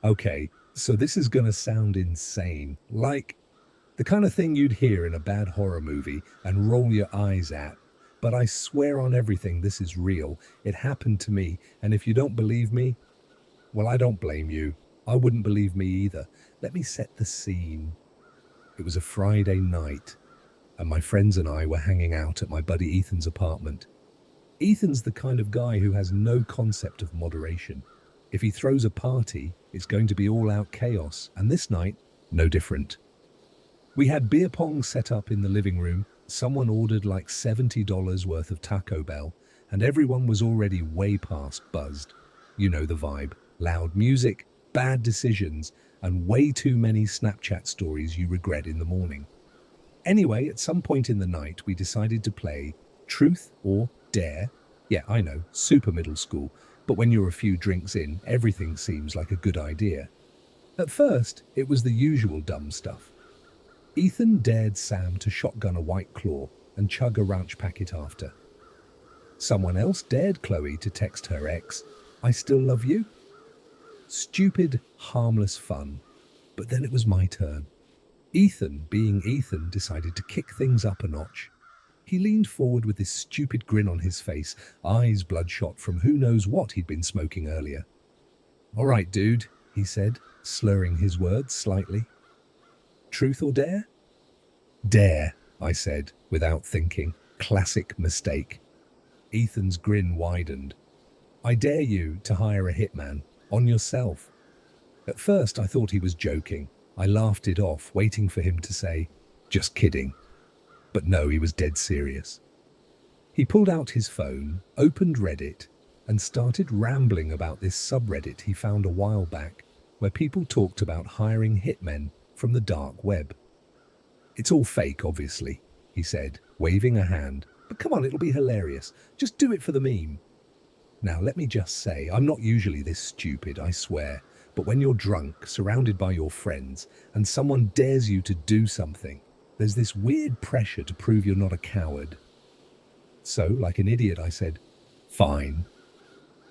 Okay, so this is gonna sound insane. Like the kind of thing you'd hear in a bad horror movie and roll your eyes at. But I swear on everything, this is real. It happened to me, and if you don't believe me, well, I don't blame you. I wouldn't believe me either. Let me set the scene. It was a Friday night, and my friends and I were hanging out at my buddy Ethan's apartment. Ethan's the kind of guy who has no concept of moderation. If he throws a party, it's going to be all out chaos, and this night, no different. We had beer pong set up in the living room. Someone ordered like $70 worth of Taco Bell, and everyone was already way past buzzed. You know the vibe. Loud music, bad decisions, and way too many Snapchat stories you regret in the morning. Anyway, at some point in the night, we decided to play Truth or Dare. Yeah, I know, super middle school, but when you're a few drinks in, everything seems like a good idea. At first, it was the usual dumb stuff. Ethan dared Sam to shotgun a White Claw and chug a ranch packet after. Someone else dared Chloe to text her ex, "I still love you." Stupid, harmless fun. But then it was my turn. Ethan, being Ethan, decided to kick things up a notch. He leaned forward with this stupid grin on his face, eyes bloodshot from who knows what he'd been smoking earlier. "All right, dude," he said, slurring his words slightly. "Truth or dare?" "Dare," I said, without thinking. Classic mistake. Ethan's grin widened. "I dare you to hire a hitman, on yourself." At first I thought he was joking. I laughed it off, waiting for him to say, "Just kidding." But no, he was dead serious. He pulled out his phone, opened Reddit, and started rambling about this subreddit he found a while back, where people talked about hiring hitmen from the dark web. "It's all fake, obviously," he said, waving a hand. "But come on, it'll be hilarious. Just do it for the meme." Now, let me just say, I'm not usually this stupid, I swear. But when you're drunk, surrounded by your friends, and someone dares you to do something, there's this weird pressure to prove you're not a coward. So, like an idiot, I said, "Fine.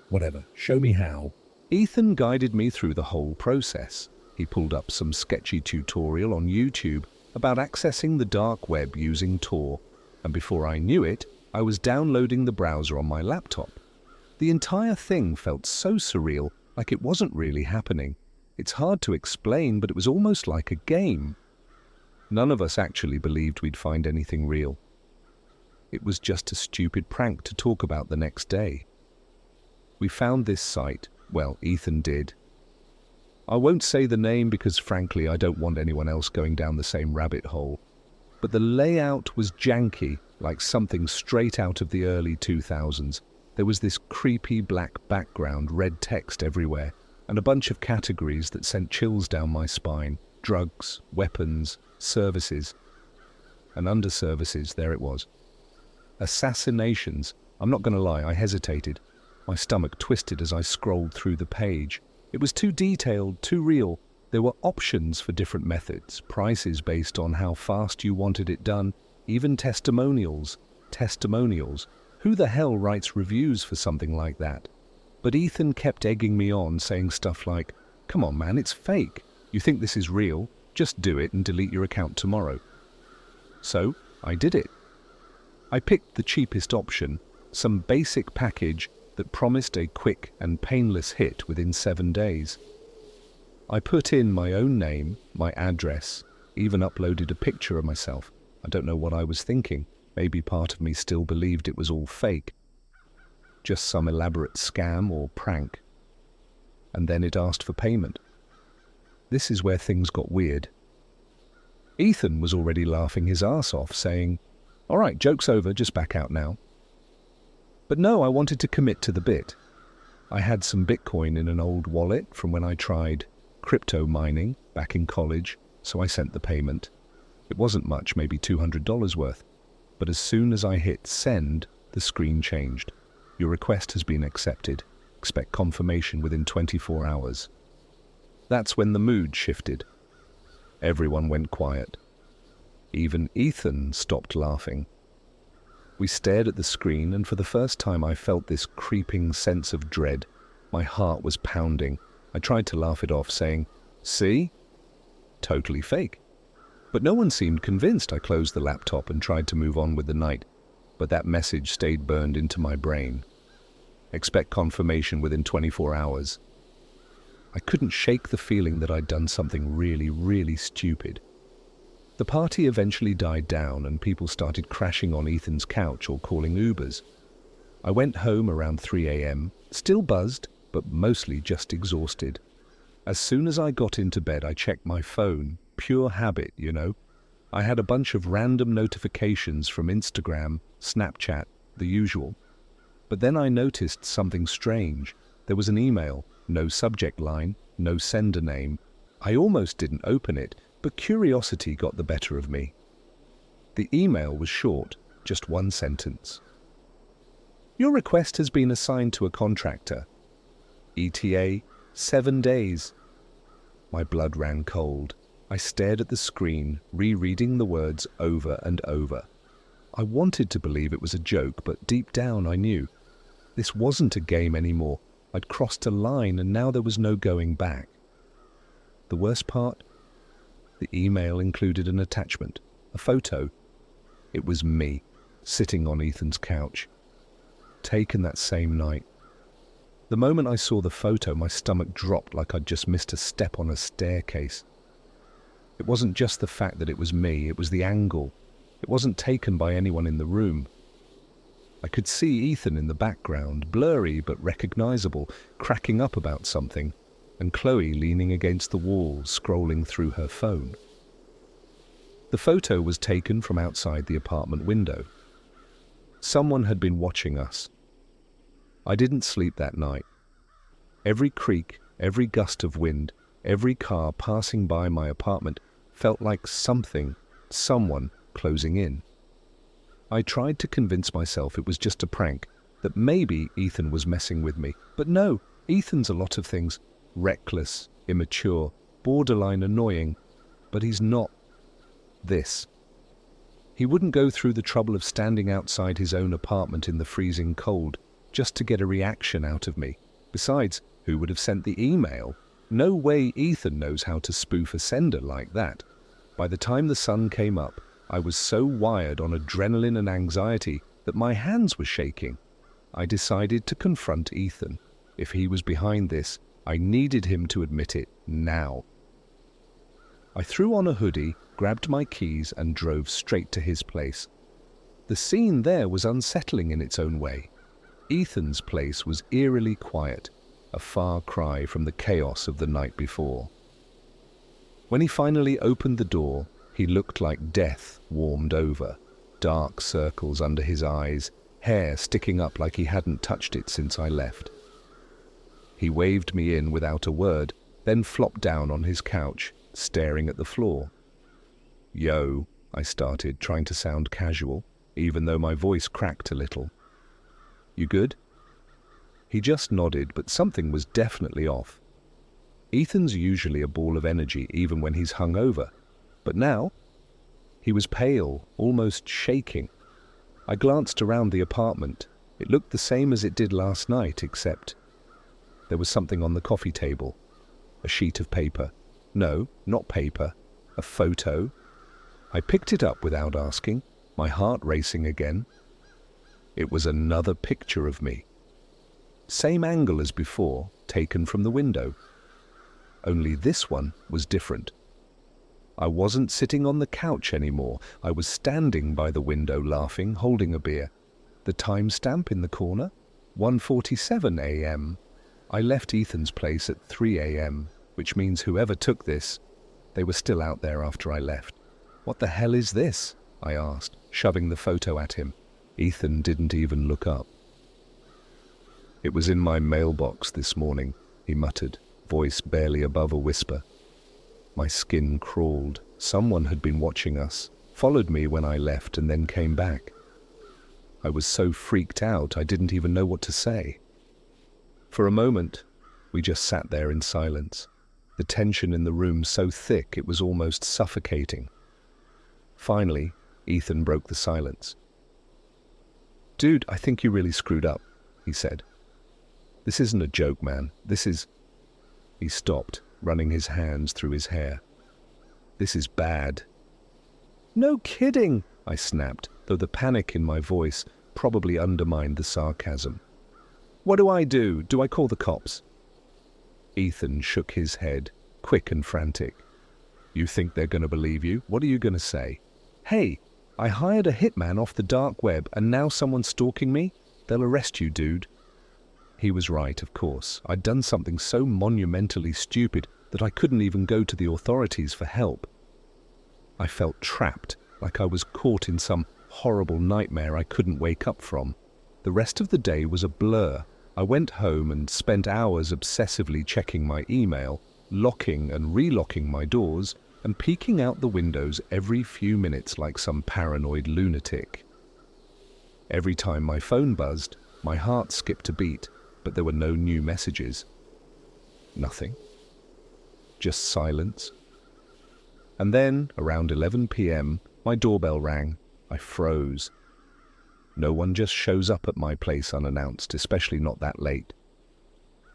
Whatever, show me how." Ethan guided me through the whole process. He pulled up some sketchy tutorial on YouTube about accessing the dark web using Tor, and before I knew it, I was downloading the browser on my laptop. The entire thing felt so surreal, like it wasn't really happening. It's hard to explain, but it was almost like a game. None of us actually believed we'd find anything real. It was just a stupid prank to talk about the next day. We found this site. Well, Ethan did. I won't say the name because frankly I don't want anyone else going down the same rabbit hole. But the layout was janky, like something straight out of the early 2000s. There was this creepy black background, red text everywhere, and a bunch of categories that sent chills down my spine. Drugs, weapons, services. And under services, there it was. Assassinations. I'm not going to lie, I hesitated. My stomach twisted as I scrolled through the page. It was too detailed, too real. There were options for different methods, prices based on how fast you wanted it done, even testimonials. Testimonials. Who the hell writes reviews for something like that? But Ethan kept egging me on, saying stuff like, "Come on man, it's fake. You think this is real? Just do it and delete your account tomorrow." So, I did it. I picked the cheapest option, some basic package that promised a quick and painless hit within 7 days. I put in my own name, my address, even uploaded a picture of myself. I don't know what I was thinking. Maybe part of me still believed it was all fake. Just some elaborate scam or prank. And then it asked for payment. This is where things got weird. Ethan was already laughing his ass off, saying, "All right, joke's over, just back out now." But no, I wanted to commit to the bit. I had some Bitcoin in an old wallet from when I tried crypto mining back in college, so I sent the payment. It wasn't much, maybe $200 worth. But as soon as I hit send, the screen changed. "Your request has been accepted. Expect confirmation within 24 hours. That's when the mood shifted. Everyone went quiet. Even Ethan stopped laughing. We stared at the screen, and for the first time I felt this creeping sense of dread. My heart was pounding. I tried to laugh it off, saying, "See? Totally fake." But no one seemed convinced. I closed the laptop and tried to move on with the night, but that message stayed burned into my brain. Expect confirmation within 24 hours. I couldn't shake the feeling that I'd done something really, really stupid. The party eventually died down and people started crashing on Ethan's couch or calling Ubers. I went home around 3 a.m., still buzzed, but mostly just exhausted. As soon as I got into bed, I checked my phone. Pure habit, you know. I had a bunch of random notifications from Instagram, Snapchat, the usual. But then I noticed something strange. There was an email, no subject line, no sender name. I almost didn't open it, but curiosity got the better of me. The email was short, just one sentence. Your request has been assigned to a contractor. ETA, 7 days. My blood ran cold. I stared at the screen, rereading the words over and over. I wanted to believe it was a joke, but deep down I knew. This wasn't a game anymore. I'd crossed a line and now there was no going back. The worst part? The email included an attachment, a photo. It was me, sitting on Ethan's couch. Taken that same night. The moment I saw the photo, my stomach dropped like I'd just missed a step on a staircase. It wasn't just the fact that it was me, it was the angle. It wasn't taken by anyone in the room. I could see Ethan in the background, blurry but recognizable, cracking up about something, and Chloe leaning against the wall, scrolling through her phone. The photo was taken from outside the apartment window. Someone had been watching us. I didn't sleep that night. Every creak, every gust of wind, every car passing by my apartment felt like someone closing in. I tried to convince myself it was just a prank, that maybe Ethan was messing with me. But no, Ethan's a lot of things. Reckless, immature, borderline annoying. But he's not this. He wouldn't go through the trouble of standing outside his own apartment in the freezing cold just to get a reaction out of me. Besides, who would have sent the email? No way Ethan knows how to spoof a sender like that. By the time the sun came up, I was so wired on adrenaline and anxiety that my hands were shaking. I decided to confront Ethan. If he was behind this, I needed him to admit it now. I threw on a hoodie, grabbed my keys, and drove straight to his place. The scene there was unsettling in its own way. Ethan's place was eerily quiet, a far cry from the chaos of the night before. When he finally opened the door, he looked like death warmed over, dark circles under his eyes, hair sticking up like he hadn't touched it since I left. He waved me in without a word, then flopped down on his couch, staring at the floor. "Yo," I started, trying to sound casual, even though my voice cracked a little. "You good?" He just nodded, but something was definitely off. Ethan's usually a ball of energy even when he's hungover, but now he was pale, almost shaking. I glanced around the apartment. It looked the same as it did last night, except there was something on the coffee table. A sheet of paper. No, not paper. A photo. I picked it up without asking, my heart racing again. It was another picture of me. Same angle as before, taken from the window. Only this one was different. I wasn't sitting on the couch anymore. I was standing by the window laughing, holding a beer. The timestamp in the corner? 1:47 a.m. I left Ethan's place at 3 a.m., which means whoever took this, they were still out there after I left. "What the hell is this?" I asked, shoving the photo at him. Ethan didn't even look up. "It was in my mailbox this morning," he muttered, voice barely above a whisper. My skin crawled. Someone had been watching us, followed me when I left, and then came back. I was so freaked out I didn't even know what to say. For a moment, we just sat there in silence, the tension in the room so thick it was almost suffocating. Finally, Ethan broke the silence. "Dude, I think you really screwed up," he said. "This isn't a joke, man. This is..." He stopped, running his hands through his hair. "This is bad." "No kidding," I snapped, though the panic in my voice probably undermined the sarcasm. "What do I do? Do I call the cops?" Ethan shook his head, quick and frantic. "You think they're going to believe you? What are you going to say? Hey, I hired a hitman off the dark web and now someone's stalking me? They'll arrest you, dude." He was right, of course. I'd done something so monumentally stupid that I couldn't even go to the authorities for help. I felt trapped, like I was caught in some horrible nightmare I couldn't wake up from. The rest of the day was a blur. I went home and spent hours obsessively checking my email, locking and relocking my doors, and peeking out the windows every few minutes like some paranoid lunatic. Every time my phone buzzed, my heart skipped a beat, but there were no new messages. Nothing. Just silence. And then, around 11 p.m., my doorbell rang. I froze. No one just shows up at my place unannounced, especially not that late.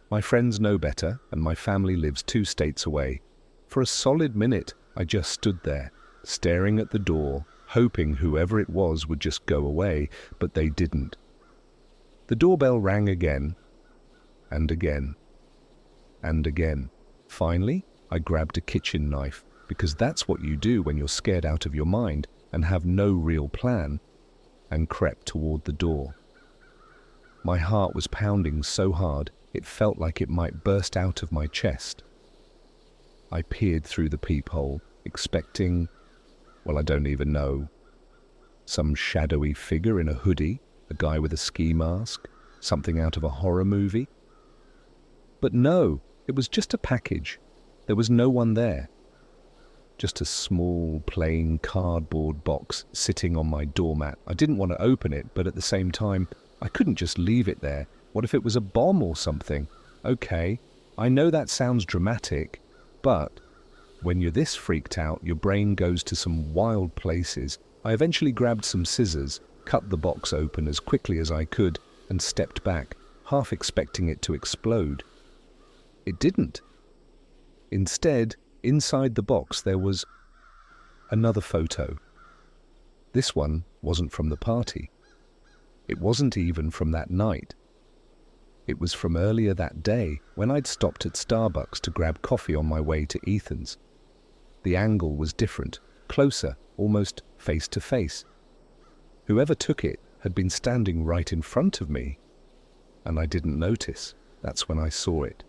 My friends know better, and my family lives 2 states away. For a solid minute, I just stood there, staring at the door, hoping whoever it was would just go away, but they didn't. The doorbell rang again, and again, and again. Finally, I grabbed a kitchen knife, because that's what you do when you're scared out of your mind and have no real plan, and crept toward the door. My heart was pounding so hard it felt like it might burst out of my chest. I peered through the peephole, expecting, well, I don't even know, some shadowy figure in a hoodie, a guy with a ski mask, something out of a horror movie. But no, it was just a package. There was no one there. Just a small, plain cardboard box sitting on my doormat. I didn't want to open it, but at the same time, I couldn't just leave it there. What if it was a bomb or something? Okay, I know that sounds dramatic, but when you're this freaked out, your brain goes to some wild places. I eventually grabbed some scissors, cut the box open as quickly as I could, and stepped back, half expecting it to explode. It didn't. Instead, inside the box there was another photo. This one wasn't from the party. It wasn't even from that night. It was from earlier that day when I'd stopped at Starbucks to grab coffee on my way to Ethan's. The angle was different, closer, almost face to face. Whoever took it had been standing right in front of me, and I didn't notice. That's when I saw it.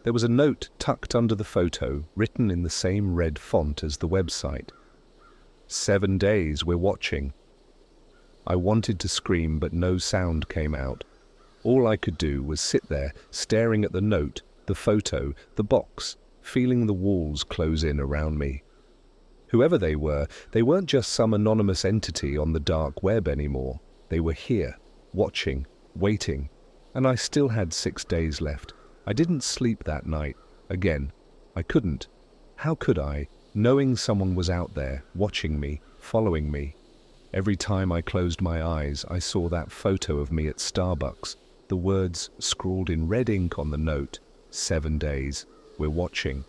There was a note tucked under the photo, written in the same red font as the website. 7 days, we're watching. I wanted to scream, but no sound came out. All I could do was sit there, staring at the note, the photo, the box, feeling the walls close in around me. Whoever they weren't just some anonymous entity on the dark web anymore. They were here, watching, waiting, and I still had 6 days left. I didn't sleep that night. Again, I couldn't. How could I, knowing someone was out there, watching me, following me? Every time I closed my eyes, I saw that photo of me at Starbucks, the words scrawled in red ink on the note, 7 days, we're watching.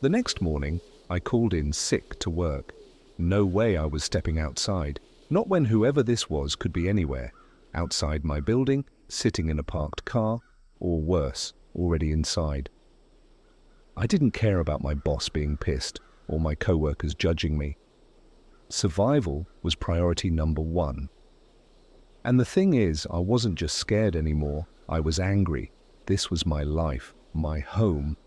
The next morning, I called in sick to work. No way I was stepping outside, not when whoever this was could be anywhere, outside my building, sitting in a parked car, or worse, already inside. I didn't care about my boss being pissed or my co-workers judging me. Survival was priority number 1. And the thing is, I wasn't just scared anymore, I was angry. This was my life, my home.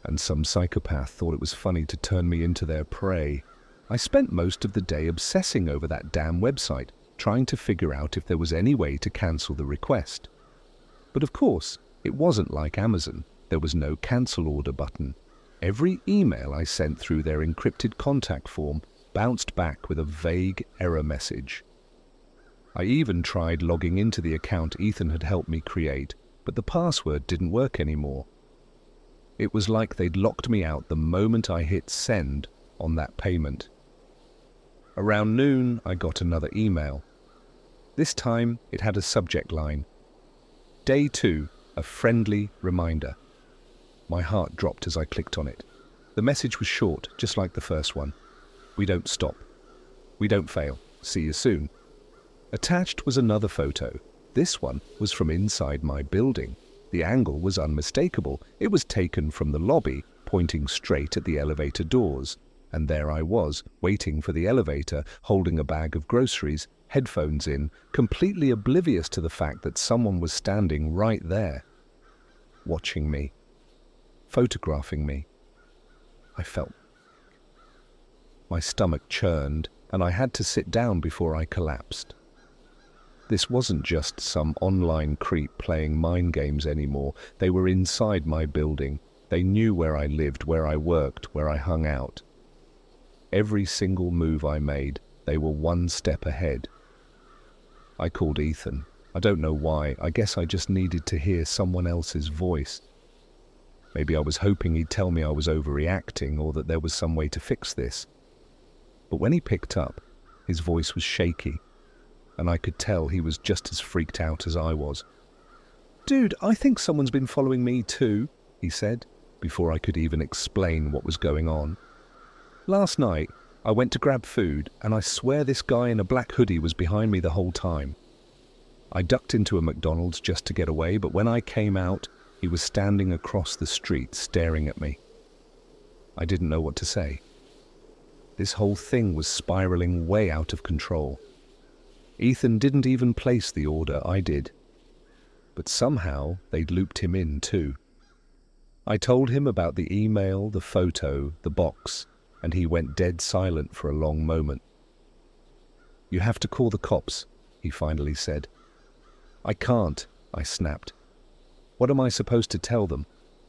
And some psychopath thought it was funny to turn me into their prey. I spent most of the day obsessing over that damn website, trying to figure out if there was any way to cancel the request. But of course, it wasn't like Amazon. There was no cancel order button. Every email I sent through their encrypted contact form bounced back with a vague error message. I even tried logging into the account Ethan had helped me create, but the password didn't work anymore. It was like they'd locked me out the moment I hit send on that payment. Around noon, I got another email. This time, it had a subject line. Day 2, a friendly reminder. My heart dropped as I clicked on it. The message was short, just like the first one. We don't stop. We don't fail. See you soon. Attached was another photo. This one was from inside my building. The angle was unmistakable. It was taken from the lobby, pointing straight at the elevator doors. And there I was, waiting for the elevator, holding a bag of groceries, headphones in, completely oblivious to the fact that someone was standing right there, watching me, photographing me. I felt. My stomach churned, and I had to sit down before I collapsed. This wasn't just some online creep playing mind games anymore. They were inside my building. They knew where I lived, where I worked, where I hung out. Every single move I made, they were one step ahead. I called Ethan. I don't know why. I guess I just needed to hear someone else's voice. Maybe I was hoping he'd tell me I was overreacting or that there was some way to fix this. But when he picked up, his voice was shaky, and I could tell he was just as freaked out as I was. "Dude, I think someone's been following me too," he said, before I could even explain what was going on. "Last night, I went to grab food, and I swear this guy in a black hoodie was behind me the whole time. I ducked into a McDonald's just to get away, but when I came out, he was standing across the street staring at me. I didn't know what to say. This whole thing was spiraling way out of control. Ethan didn't even place the order, I did. But somehow they'd looped him in too. I told him about the email, the photo, the box, and he went dead silent for a long moment. "You have to call the cops," he finally said. "I can't," I snapped. "What am I supposed to tell them?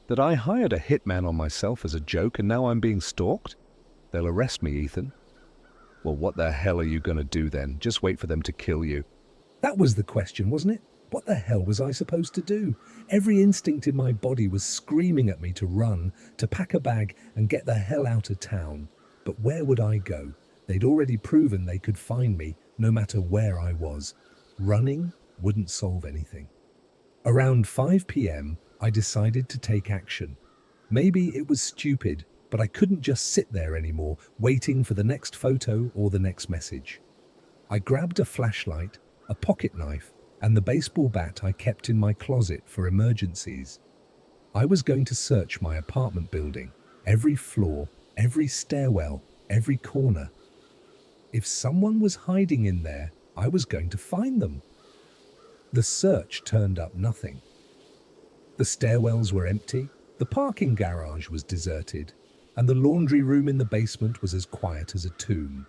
That I hired a hitman on myself as a joke and now I'm being stalked? They'll arrest me, Ethan." "Well, what the hell are you going to do then? Just wait for them to kill you." That was the question, wasn't it? What the hell was I supposed to do? Every instinct in my body was screaming at me to run, to pack a bag and get the hell out of town. But where would I go? They'd already proven they could find me, no matter where I was. Running wouldn't solve anything. Around 5 p.m., I decided to take action. Maybe it was stupid, but I couldn't just sit there anymore, waiting for the next photo or the next message. I grabbed a flashlight, a pocket knife, and the baseball bat I kept in my closet for emergencies. I was going to search my apartment building, every floor, every stairwell, every corner. If someone was hiding in there, I was going to find them. The search turned up nothing. The stairwells were empty, the parking garage was deserted, and the laundry room in the basement was as quiet as a tomb.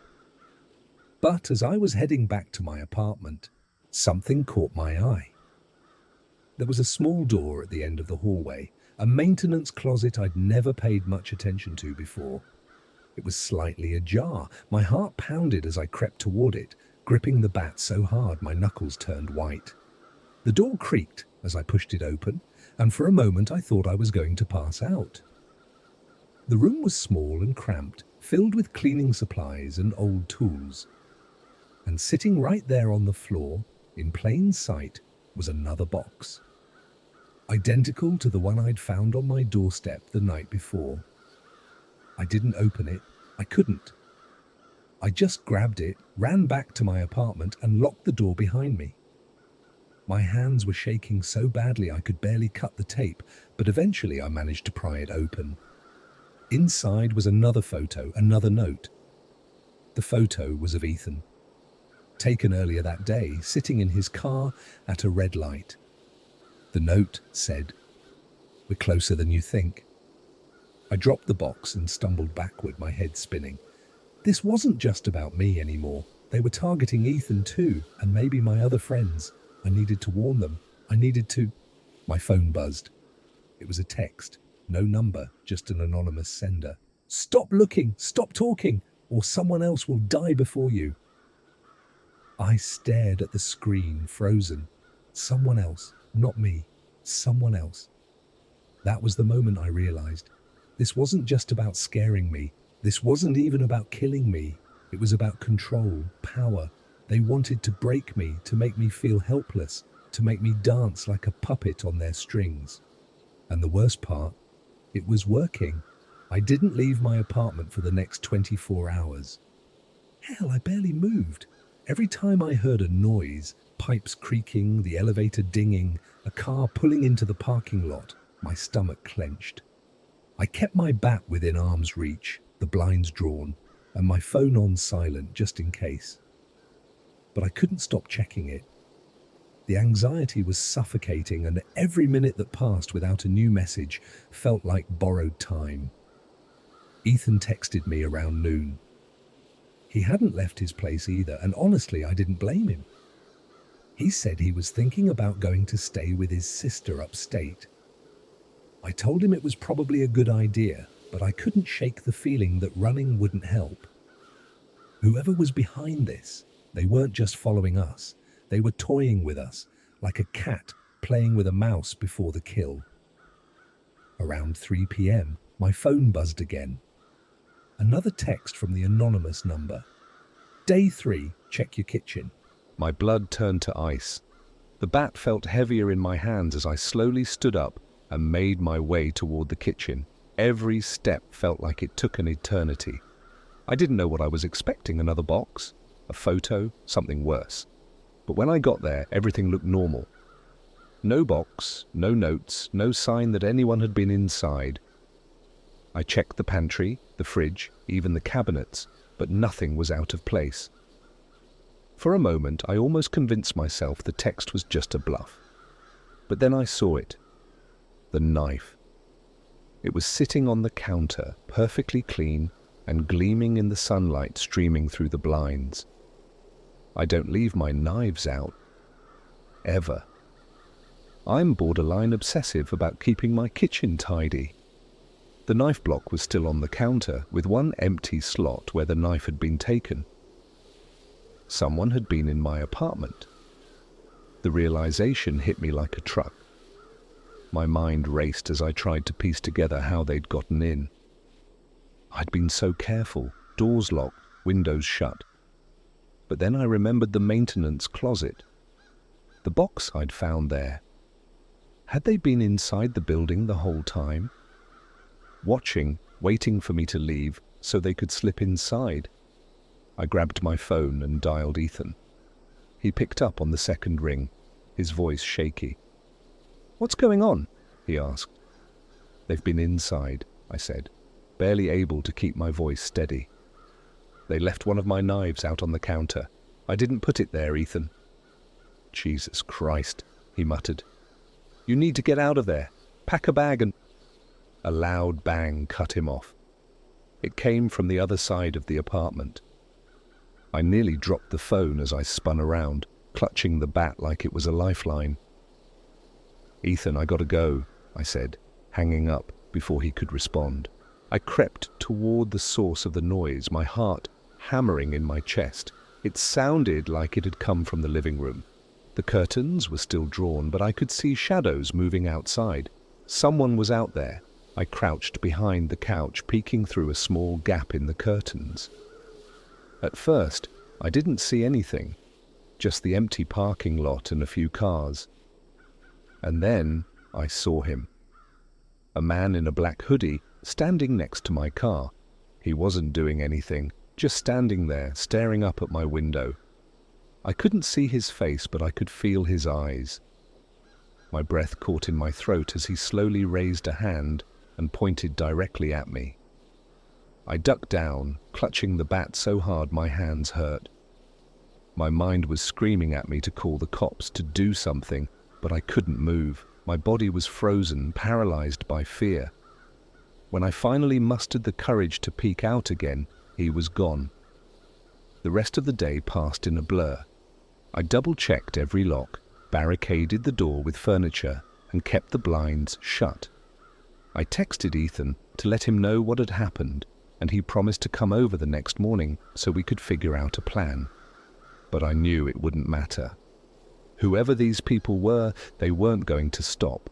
But as I was heading back to my apartment, something caught my eye. There was a small door at the end of the hallway, a maintenance closet I'd never paid much attention to before. It was slightly ajar. My heart pounded as I crept toward it, gripping the bat so hard my knuckles turned white. The door creaked as I pushed it open, and for a moment I thought I was going to pass out. The room was small and cramped, filled with cleaning supplies and old tools. And sitting right there on the floor, in plain sight, was another box. Identical to the one I'd found on my doorstep the night before. I didn't open it. I couldn't. I just grabbed it, ran back to my apartment, and locked the door behind me. My hands were shaking so badly I could barely cut the tape, but eventually I managed to pry it open. Inside was another photo, another note. The photo was of Ethan, taken earlier that day, sitting in his car at a red light. The note said, "We're closer than you think." I dropped the box and stumbled backward, my head spinning. This wasn't just about me anymore. They were targeting Ethan too, and maybe my other friends. I needed to warn them. I needed to... My phone buzzed. It was a text. No number, just an anonymous sender. "Stop looking, stop talking, or someone else will die before you." I stared at the screen, frozen. Someone else, not me, someone else. That was the moment I realized. This wasn't just about scaring me. This wasn't even about killing me. It was about control, power. They wanted to break me, to make me feel helpless, to make me dance like a puppet on their strings. And the worst part, It was working. I didn't leave my apartment for the next 24 hours. Hell, I barely moved. Every time I heard a noise, pipes creaking, the elevator dinging, a car pulling into the parking lot, my stomach clenched. I kept my bat within arm's reach, the blinds drawn, and my phone on silent just in case. But I couldn't stop checking it. The anxiety was suffocating, and every minute that passed without a new message felt like borrowed time. Ethan texted me around noon. He hadn't left his place either, and honestly, I didn't blame him. He said he was thinking about going to stay with his sister upstate. I told him it was probably a good idea, but I couldn't shake the feeling that running wouldn't help. Whoever was behind this, they weren't just following us. They were toying with us, like a cat playing with a mouse before the kill. Around 3 p.m., my phone buzzed again. Another text from the anonymous number. Day 3, check your kitchen. My blood turned to ice. The bat felt heavier in my hands as I slowly stood up and made my way toward the kitchen. Every step felt like it took an eternity. I didn't know what I was expecting, another box, a photo, something worse. But when I got there, everything looked normal. No box, no notes, no sign that anyone had been inside. I checked the pantry, the fridge, even the cabinets, but nothing was out of place. For a moment, I almost convinced myself the text was just a bluff. But then I saw it. The knife. It was sitting on the counter, perfectly clean and gleaming in the sunlight streaming through the blinds. I don't leave my knives out. Ever. I'm borderline obsessive about keeping my kitchen tidy. The knife block was still on the counter, with one empty slot where the knife had been taken. Someone had been in my apartment. The realization hit me like a truck. My mind raced as I tried to piece together how they'd gotten in. I'd been so careful, doors locked, windows shut. But then I remembered the maintenance closet. The box I'd found there. Had they been inside the building the whole time? Watching, waiting for me to leave so they could slip inside. I grabbed my phone and dialed Ethan. He picked up on the second ring, his voice shaky. "What's going on?" he asked. "They've been inside," I said, barely able to keep my voice steady. "They left one of my knives out on the counter. I didn't put it there, Ethan." "Jesus Christ," he muttered. "You need to get out of there. Pack a bag and—" A loud bang cut him off. It came from the other side of the apartment. I nearly dropped the phone as I spun around, clutching the bat like it was a lifeline. "Ethan, I gotta go," I said, hanging up before he could respond. I crept toward the source of the noise, my heart hammering in my chest. It sounded like it had come from the living room. The curtains were still drawn, but I could see shadows moving outside. Someone was out there. I crouched behind the couch, peeking through a small gap in the curtains. At first, I didn't see anything, just the empty parking lot and a few cars. And then I saw him. A man in a black hoodie standing next to my car. He wasn't doing anything, just standing there, staring up at my window. I couldn't see his face, but I could feel his eyes. My breath caught in my throat as he slowly raised a hand and pointed directly at me. I ducked down, clutching the bat so hard my hands hurt. My mind was screaming at me to call the cops, to do something, but I couldn't move. My body was frozen, paralyzed by fear. When I finally mustered the courage to peek out again, he was gone. The rest of the day passed in a blur. I double-checked every lock, barricaded the door with furniture, and kept the blinds shut. I texted Ethan to let him know what had happened, and he promised to come over the next morning so we could figure out a plan. But I knew it wouldn't matter. Whoever these people were, they weren't going to stop.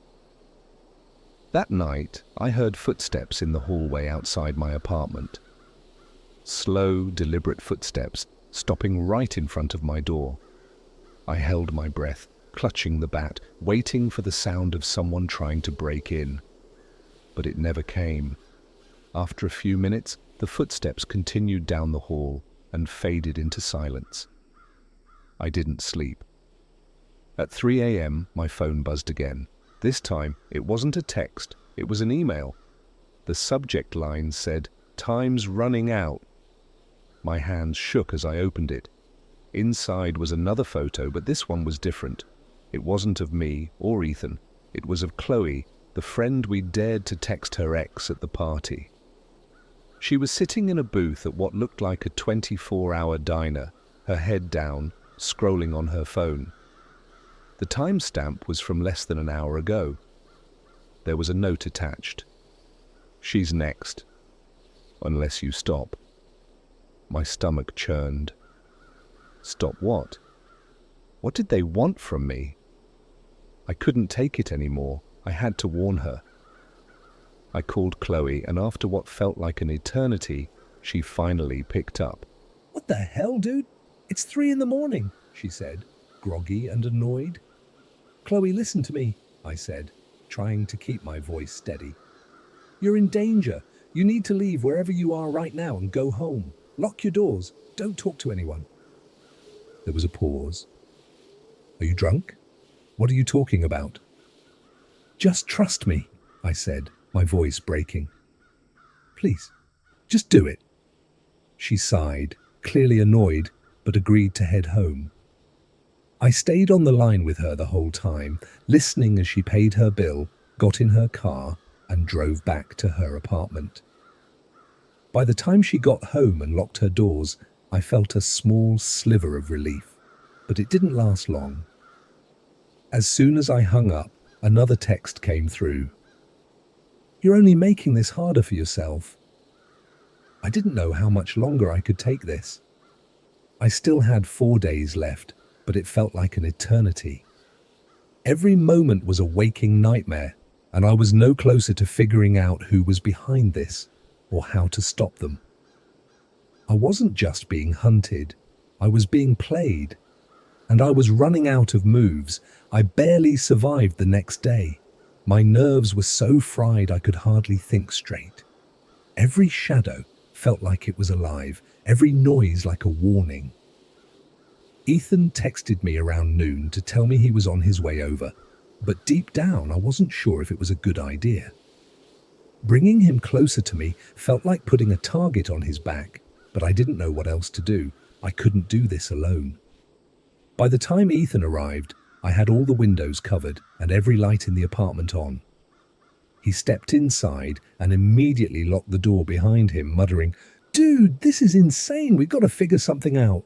That night, I heard footsteps in the hallway outside my apartment. Slow, deliberate footsteps, stopping right in front of my door. I held my breath, clutching the bat, waiting for the sound of someone trying to break in. but it never came. After a few minutes, the footsteps continued down the hall and faded into silence. I didn't sleep. At 3 a.m., my phone buzzed again. This time, it wasn't a text, it was an email. The subject line said, "Time's running out." My hands shook as I opened it. Inside was another photo, but this one was different. It wasn't of me or Ethan. It was of Chloe, the friend we dared to text her ex at the party. She was sitting in a booth at what looked like a 24-hour diner, her head down, scrolling on her phone. The timestamp was from less than an hour ago. There was a note attached. "She's next. Unless you stop." My stomach churned. Stop what? What did they want from me? I couldn't take it anymore. I had to warn her. I called Chloe, and after what felt like an eternity, she finally picked up. "What the hell, dude? It's 3 in the morning, she said, groggy and annoyed. "Chloe, listen to me," I said, trying to keep my voice steady. "You're in danger. You need to leave wherever you are right now and go home. Lock your doors. Don't talk to anyone." There was a pause. "Are you drunk? What are you talking about?" "Just trust me," I said, my voice breaking. "Please, just do it." She sighed, clearly annoyed, but agreed to head home. I stayed on the line with her the whole time, listening as she paid her bill, got in her car, and drove back to her apartment. By the time she got home and locked her doors, I felt a small sliver of relief, but it didn't last long. As soon as I hung up, another text came through. "You're only making this harder for yourself." I didn't know how much longer I could take this. I still had 4 days left, but it felt like an eternity. Every moment was a waking nightmare, and I was no closer to figuring out who was behind this or how to stop them. I wasn't just being hunted, I was being played, and I was running out of moves. I barely survived the next day. My nerves were so fried I could hardly think straight. Every shadow felt like it was alive, every noise like a warning. Ethan texted me around noon to tell me he was on his way over, but deep down I wasn't sure if it was a good idea. Bringing him closer to me felt like putting a target on his back, but I didn't know what else to do. I couldn't do this alone. By the time Ethan arrived, I had all the windows covered and every light in the apartment on. He stepped inside and immediately locked the door behind him, muttering, "Dude, this is insane. We've got to figure something out."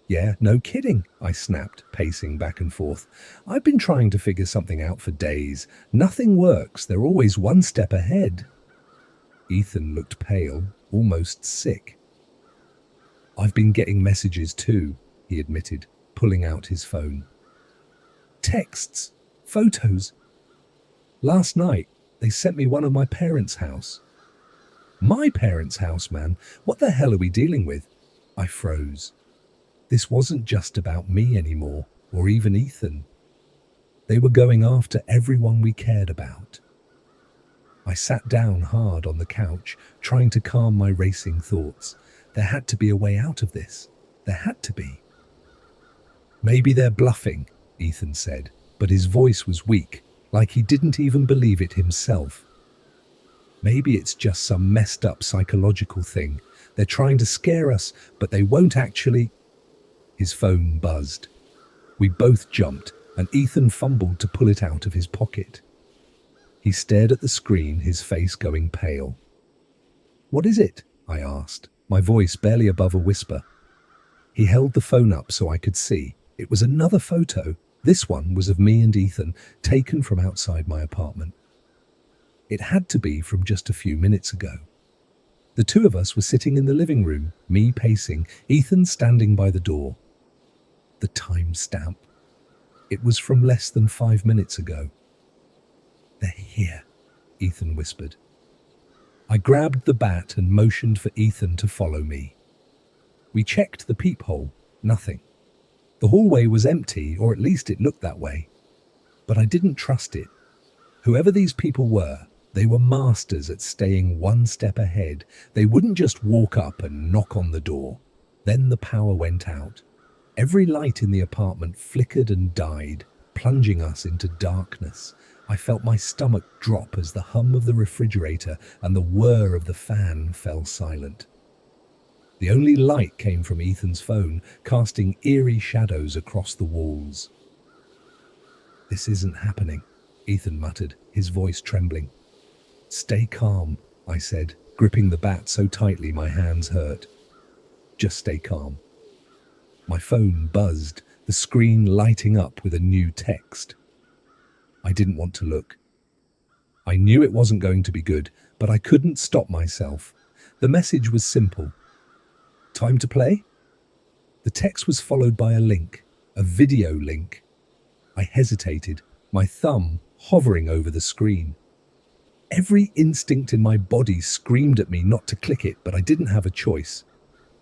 "Yeah, no kidding," I snapped, pacing back and forth. "I've been trying to figure something out for days. Nothing works. They're always one step ahead." Ethan looked pale, almost sick. "I've been getting messages too," he admitted, pulling out his phone. "Texts, photos. Last night, they sent me one of my parents' house." "My parents' house, man? What the hell are we dealing with?" I froze. This wasn't just about me anymore, or even Ethan. They were going after everyone we cared about. I sat down hard on the couch, trying to calm my racing thoughts. There had to be a way out of this. There had to be. "Maybe they're bluffing," Ethan said, but his voice was weak, like he didn't even believe it himself. "Maybe it's just some messed up psychological thing. They're trying to scare us, but they won't actually..." His phone buzzed. We both jumped, and Ethan fumbled to pull it out of his pocket. He stared at the screen, his face going pale. "What is it?" I asked, my voice barely above a whisper. He held the phone up so I could see. It was another photo. This one was of me and Ethan, taken from outside my apartment. It had to be from just a few minutes ago. The two of us were sitting in the living room, me pacing, Ethan standing by the door. The timestamp. It was from less than 5 minutes ago. "They're here," Ethan whispered. I grabbed the bat and motioned for Ethan to follow me. We checked the peephole. Nothing. The hallway was empty, or at least it looked that way. But I didn't trust it. Whoever these people were, They were masters at staying one step ahead. They wouldn't just walk up and knock on the door. Then the power went out. Every light in the apartment flickered and died, plunging us into darkness. I felt my stomach drop as the hum of the refrigerator and the whir of the fan fell silent. The only light came from Ethan's phone, casting eerie shadows across the walls. "This isn't happening," Ethan muttered, his voice trembling. "Stay calm," I said, gripping the bat so tightly my hands hurt. "Just stay calm." My phone buzzed, the screen lighting up with a new text. I didn't want to look. I knew it wasn't going to be good, but I couldn't stop myself. The message was simple. "Time to play?" The text was followed by a link, a video link. I hesitated, my thumb hovering over the screen. Every instinct in my body screamed at me not to click it, but I didn't have a choice.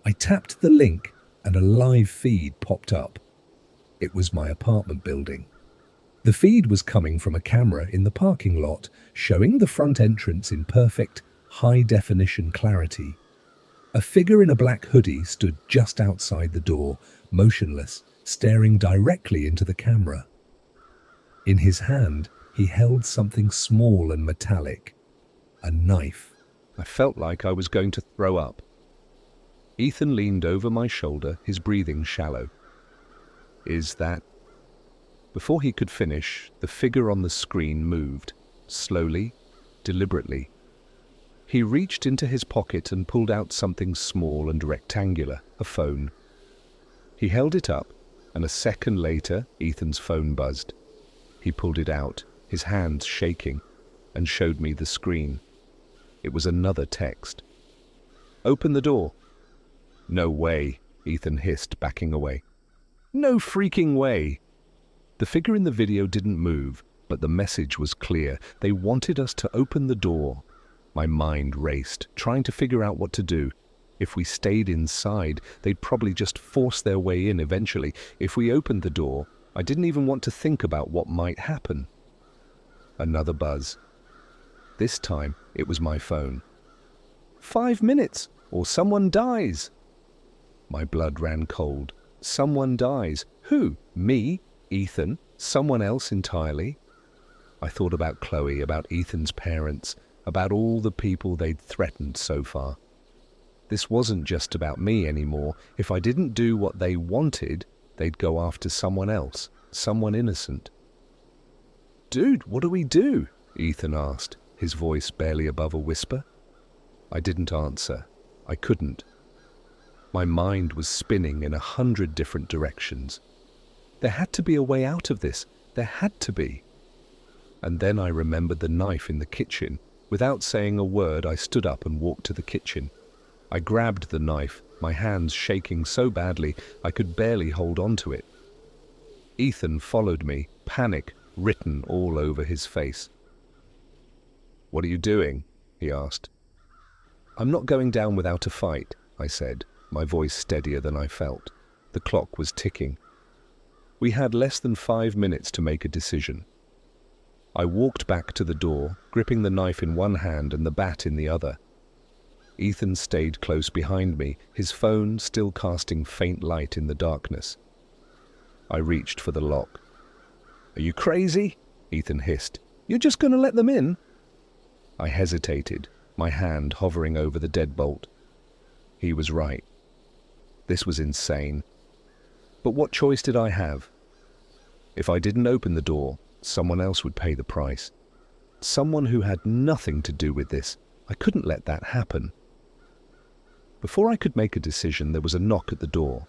I tapped the link and a live feed popped up. It was my apartment building. The feed was coming from a camera in the parking lot, showing the front entrance in perfect, high-definition clarity. A figure in a black hoodie stood just outside the door, motionless, staring directly into the camera. In his hand, he held something small and metallic, a knife. I felt like I was going to throw up. Ethan leaned over my shoulder, his breathing shallow. "Is that—" Before he could finish, the figure on the screen moved, slowly, deliberately. He reached into his pocket and pulled out something small and rectangular, a phone. He held it up, and a second later, Ethan's phone buzzed. He pulled it out, his hands shaking, and showed me the screen. It was another text. "Open the door." "No way," Ethan hissed, backing away. "No freaking way." The figure in the video didn't move, but the message was clear. They wanted us to open the door. My mind raced, trying to figure out what to do. If we stayed inside, they'd probably just force their way in eventually. If we opened the door, I didn't even want to think about what might happen. Another buzz. This time, it was my phone. 5 minutes, or someone dies." My blood ran cold. Someone dies. Who? Me? Ethan? Someone else entirely? I thought about Chloe, about Ethan's parents, about all the people they'd threatened so far. This wasn't just about me anymore. If I didn't do what they wanted, they'd go after someone else, someone innocent. "Dude, what do we do?" Ethan asked, his voice barely above a whisper. I didn't answer. I couldn't. My mind was spinning in 100 different directions. There had to be a way out of this. There had to be. And then I remembered the knife in the kitchen. Without saying a word, I stood up and walked to the kitchen. I grabbed the knife, my hands shaking so badly I could barely hold on to it. Ethan followed me, panic written all over his face. "What are you doing?" he asked. "I'm not going down without a fight," I said, my voice steadier than I felt. The clock was ticking. We had less than 5 minutes to make a decision. I walked back to the door, gripping the knife in one hand and the bat in the other. Ethan stayed close behind me, his phone still casting faint light in the darkness. I reached for the lock. "Are you crazy?" Ethan hissed. "You're just going to let them in?" I hesitated, my hand hovering over the deadbolt. He was right. This was insane. But what choice did I have? If I didn't open the door, someone else would pay the price. Someone who had nothing to do with this. I couldn't let that happen. Before I could make a decision, there was a knock at the door.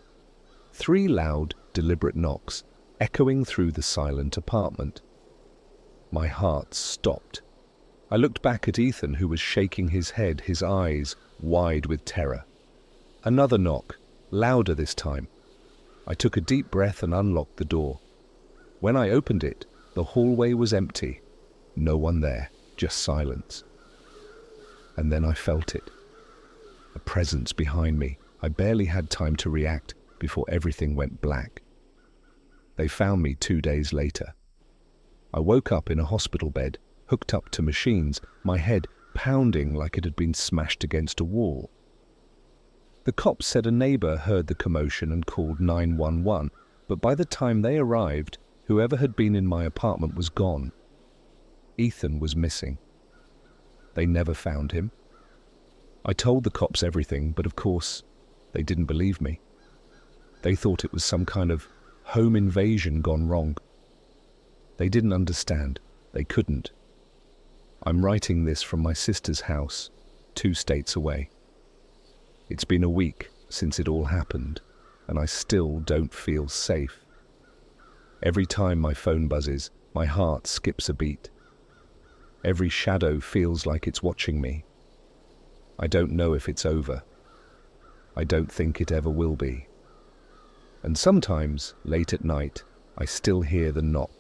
3 loud, deliberate knocks, echoing through the silent apartment. My heart stopped. I looked back at Ethan, who was shaking his head, his eyes wide with terror. Another knock, louder this time. I took a deep breath and unlocked the door. When I opened it, the hallway was empty. No one there, just silence. And then I felt it. A presence behind me. I barely had time to react before everything went black. They found me 2 days later. I woke up in a hospital bed, hooked up to machines, my head pounding like it had been smashed against a wall. The cops said a neighbor heard the commotion and called 911, but by the time they arrived, whoever had been in my apartment was gone. Ethan was missing. They never found him. I told the cops everything, but of course, they didn't believe me. They thought it was some kind of home invasion gone wrong. They didn't understand. They couldn't. I'm writing this from my sister's house, 2 states away. It's been a week since it all happened, and I still don't feel safe. Every time my phone buzzes, my heart skips a beat. Every shadow feels like it's watching me. I don't know if it's over. I don't think it ever will be. And sometimes, late at night, I still hear the knock.